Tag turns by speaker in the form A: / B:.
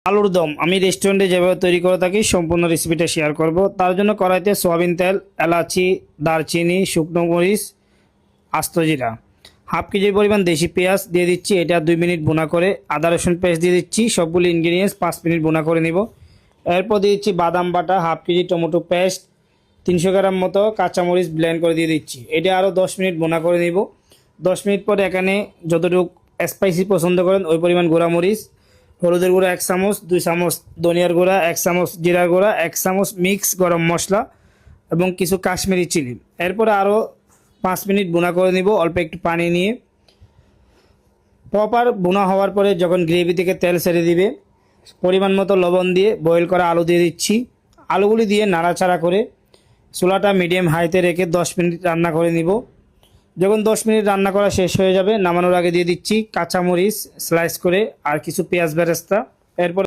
A: আলুর দম আমি রেস্টুরেন্টে যেভাবে তৈরি করে থাকি সম্পূর্ণ রেসিপিটা শেয়ার করব। তার জন্য কড়াইতে সয়াবিন তেল, এলাচি, দারচিনি, শুকনো মরিচ, আস্ত জিরা, হাফ কেজির পরিমাণ দেশি পেঁয়াজ দিয়ে দিচ্ছি। এটা 2 মিনিট বোনা করে আদা রসুন পেস্ট দিয়ে দিচ্ছি। সবগুলি ইনগ্রিডিয়েন্টস 5 মিনিট বোনা করে নিব। এরপর দিয়ে দিচ্ছি বাদাম বাটা, হাফ কেজি টমেটো পেস্ট, 300 গ্রাম মতো কাঁচামরিচ ব্লেন্ড করে দিয়ে দিচ্ছি। এটা আরও 10 মিনিট বোনা করে নিব। 10 মিনিট পরে এখানে যতটুকু স্পাইসি পছন্দ করেন ওই পরিমাণ গুঁড়ামরিচ, হলুদের গুঁড়া 1 চামচ, 2 চামচ ধনিয়ার গুঁড়া, 1 চামচ জিরার গুঁড়া, 1 চামচ মিক্স গরম মশলা এবং কিছু কাশ্মীরি চিলি। এরপরে আরও 5 মিনিট বোনা করে নিব অল্প একটু পানি নিয়ে। প্রপার বোনা হওয়ার পরে যখন গ্রেভি থেকে তেল ছেড়ে দিবে, পরিমাণ মতো লবণ দিয়ে বয়েল করা আলু দিয়ে দিচ্ছি। আলুগুলি দিয়ে নাড়াচাড়া করে চুলাটা মিডিয়াম হাইতে রেখে 10 মিনিট রান্না করে নিব। যখন 10 মিনিট রান্না করা শেষ হয়ে যাবে, নামানোর আগে দিয়ে দিচ্ছি কাঁচামরিচ স্লাইস করে আর কিছু পেঁয়াজ বেরেস্তা। এরপর